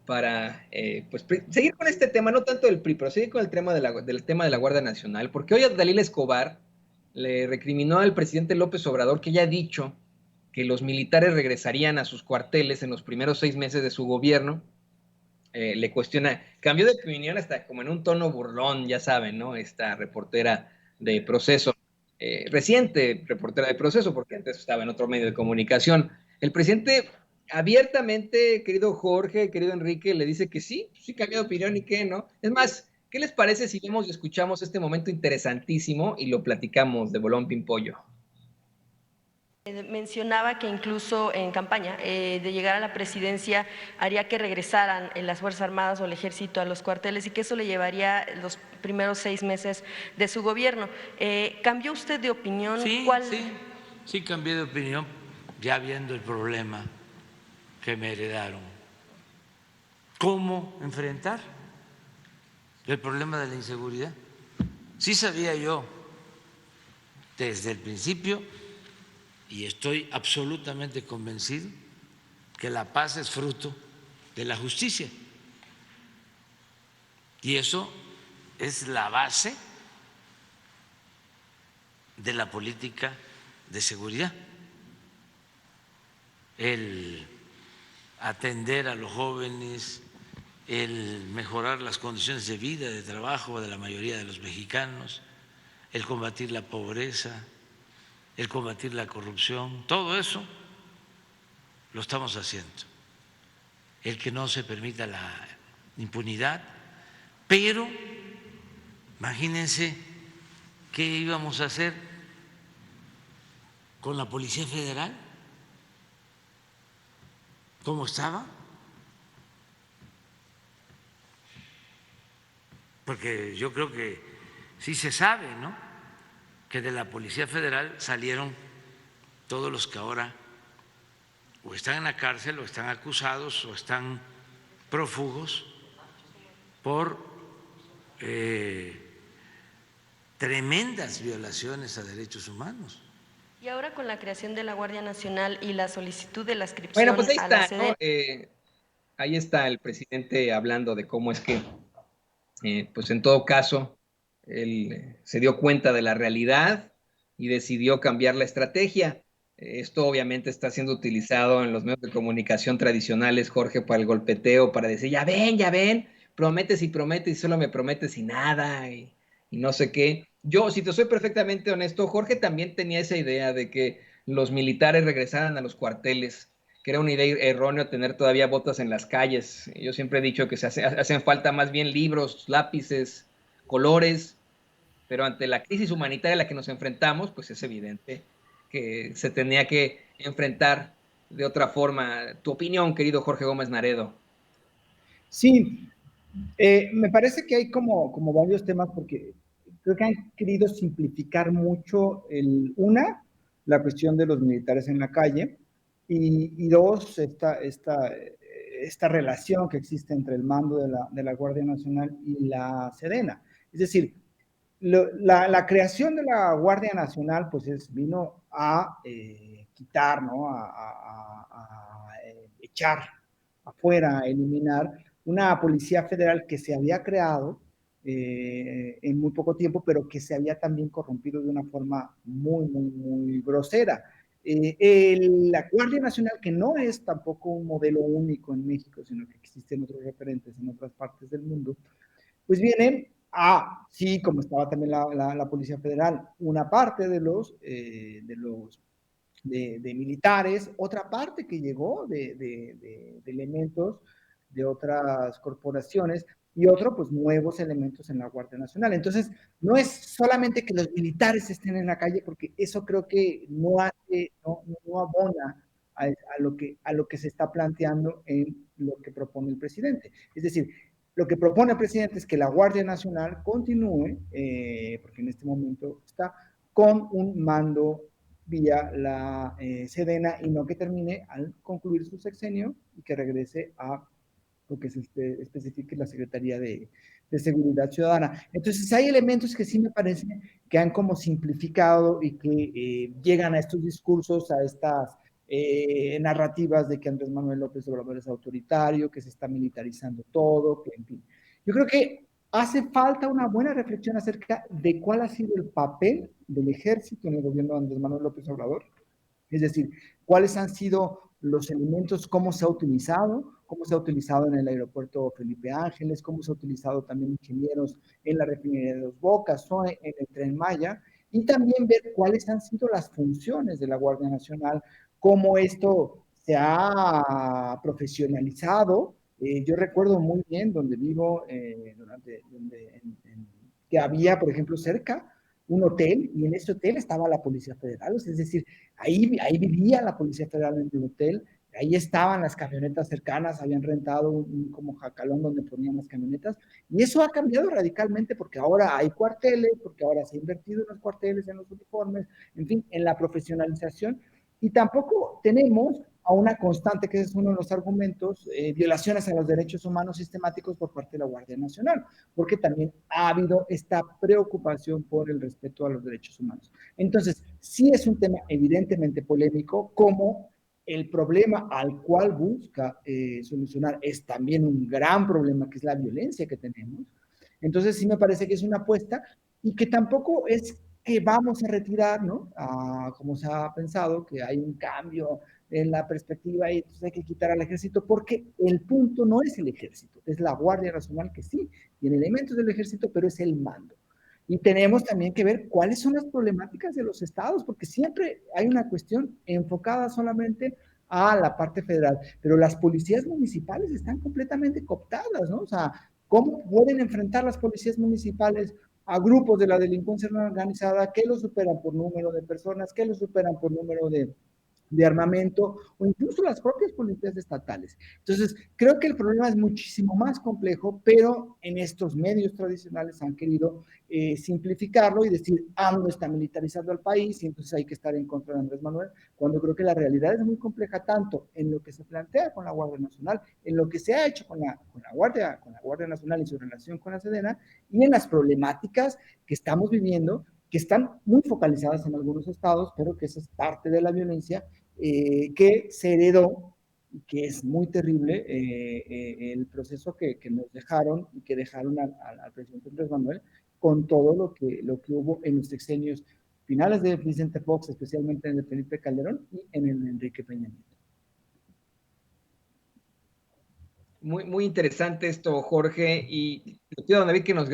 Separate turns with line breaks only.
pues, seguir con este tema, no tanto del PRI, pero seguir con el tema del tema de la Guardia Nacional, porque hoy Dalila Escobar le recriminó al presidente López Obrador que ya ha dicho que los militares regresarían a sus cuarteles en los primeros 6 meses de su gobierno. Le cuestiona, cambió de opinión hasta como en un tono burlón, ya saben, ¿no? Esta reportera de Proceso, reciente reportera de Proceso, porque antes estaba en otro medio de comunicación. El presidente abiertamente, querido Jorge, querido Enrique, le dice que sí cambió de opinión y que no. Es más, ¿qué les parece si vemos y escuchamos este momento interesantísimo y lo platicamos de Bolón Pimpollo?
Mencionaba que incluso en campaña de llegar a la presidencia haría que regresaran las Fuerzas Armadas o el Ejército a los cuarteles y que eso le llevaría los primeros 6 meses de su gobierno. ¿Cambió usted de opinión?
Sí, sí cambié de opinión ya viendo el problema que me heredaron. ¿Cómo enfrentar el problema de la inseguridad? Sí sabía yo desde el principio y estoy absolutamente convencido que la paz es fruto de la justicia. Y eso es la base de la política de seguridad. El atender a los jóvenes, el mejorar las condiciones de vida, de trabajo de la mayoría de los mexicanos, el combatir la pobreza, el combatir la corrupción, todo eso lo estamos haciendo. El que no se permita la impunidad, pero imagínense qué íbamos a hacer con la Policía Federal, cómo estaba, porque yo creo que sí se sabe, ¿no?, que de la Policía Federal salieron todos los que ahora o están en la cárcel o están acusados o están prófugos por tremendas violaciones a derechos humanos.
Y ahora con la creación de la Guardia Nacional y la solicitud de la inscripción
Bueno, pues ahí
a la
está, ¿no?
Sedena.
Ahí está el presidente hablando de cómo es que, pues en todo caso, él se dio cuenta de la realidad y decidió cambiar la estrategia. Esto obviamente está siendo utilizado en los medios de comunicación tradicionales, Jorge, para el golpeteo, para decir, ya ven, prometes y prometes y solo me prometes y nada, y no sé qué. Yo, si te soy perfectamente honesto, Jorge también tenía esa idea de que los militares regresaran a los cuarteles, que era una idea errónea tener todavía botas en las calles. Yo siempre he dicho que hacen falta más bien libros, lápices, colores, pero ante la crisis humanitaria a la que nos enfrentamos, pues es evidente que se tenía que enfrentar de otra forma. Tu opinión, querido Jorge Gómez Naredo.
Sí, me parece que hay como varios temas porque creo que han querido simplificar mucho la cuestión de los militares en la calle y dos, esta relación que existe entre el mando de la Guardia Nacional y la Sedena. Es decir, la creación de la Guardia Nacional pues vino a quitar, ¿no? A echar afuera, a eliminar una policía federal que se había creado en muy poco tiempo, pero que se había también corrompido de una forma muy grosera. La Guardia Nacional, que no es tampoco un modelo único en México, sino que existen otros referentes en otras partes del mundo, pues vienen sí, como estaba también la Policía Federal, una parte de militares, otra parte que llegó de elementos de otras corporaciones y otro, pues nuevos elementos en la Guardia Nacional. Entonces, no es solamente que los militares estén en la calle, porque eso creo que no abona a lo que se está planteando en lo que propone el presidente. Es decir, lo que propone el presidente es que la Guardia Nacional continúe, porque en este momento está con un mando vía la Sedena y no que termine al concluir su sexenio y que regrese a lo que se especifique la Secretaría de Seguridad Ciudadana. Entonces hay elementos que sí me parece que han como simplificado y que llegan a estos discursos, a estas narrativas de que Andrés Manuel López Obrador es autoritario, que se está militarizando todo, que en fin. Yo creo que hace falta una buena reflexión acerca de cuál ha sido el papel del ejército en el gobierno de Andrés Manuel López Obrador, es decir, cuáles han sido los elementos, cómo se ha utilizado en el aeropuerto Felipe Ángeles, cómo se ha utilizado también ingenieros en la refinería de Dos Bocas o en el Tren Maya, y también ver cuáles han sido las funciones de la Guardia Nacional, cómo esto se ha profesionalizado. Yo recuerdo muy bien donde vivo, que había, por ejemplo, cerca un hotel, y en ese hotel estaba la Policía Federal, es decir, ahí vivía la Policía Federal en el hotel, ahí estaban las camionetas cercanas, habían rentado un como jacalón donde ponían las camionetas, y eso ha cambiado radicalmente porque ahora hay cuarteles, porque ahora se ha invertido en los cuarteles, en los uniformes, en fin, en la profesionalización, y tampoco tenemos a una constante, que es uno de los argumentos, violaciones a los derechos humanos sistemáticos por parte de la Guardia Nacional, porque también ha habido esta preocupación por el respeto a los derechos humanos. Entonces, sí es un tema evidentemente polémico, como el problema al cual busca solucionar es también un gran problema, que es la violencia que tenemos. Entonces, sí me parece que es una apuesta y que tampoco es que vamos a retirar, ¿no? Como se ha pensado, que hay un cambio en la perspectiva y entonces hay que quitar al ejército, porque el punto no es el ejército, es la Guardia Nacional, que sí tiene elementos del ejército, pero es el mando. Y tenemos también que ver cuáles son las problemáticas de los estados, porque siempre hay una cuestión enfocada solamente a la parte federal, pero las policías municipales están completamente cooptadas, ¿no? O sea, ¿cómo pueden enfrentar las policías municipales a grupos de la delincuencia organizada que los superan por número de personas, que los superan por número de armamento o incluso las propias policías estatales? Entonces, creo que el problema es muchísimo más complejo, pero en estos medios tradicionales han querido simplificarlo y decir, AMLO está militarizando al país y entonces hay que estar en contra de Andrés Manuel, cuando creo que la realidad es muy compleja, tanto en lo que se plantea con la Guardia Nacional, en lo que se ha hecho con la Guardia Nacional y su relación con la Sedena, y en las problemáticas que estamos viviendo, que están muy focalizadas en algunos estados, pero que esa es parte de la violencia que se heredó y que es muy terrible el proceso que nos dejaron y que dejaron al presidente Andrés Manuel con todo lo que hubo en los sexenios finales de Vicente Fox, especialmente en el Felipe Calderón y en el Enrique Peña Nieto.
Muy, muy interesante esto, Jorge, y te pido, David, que nos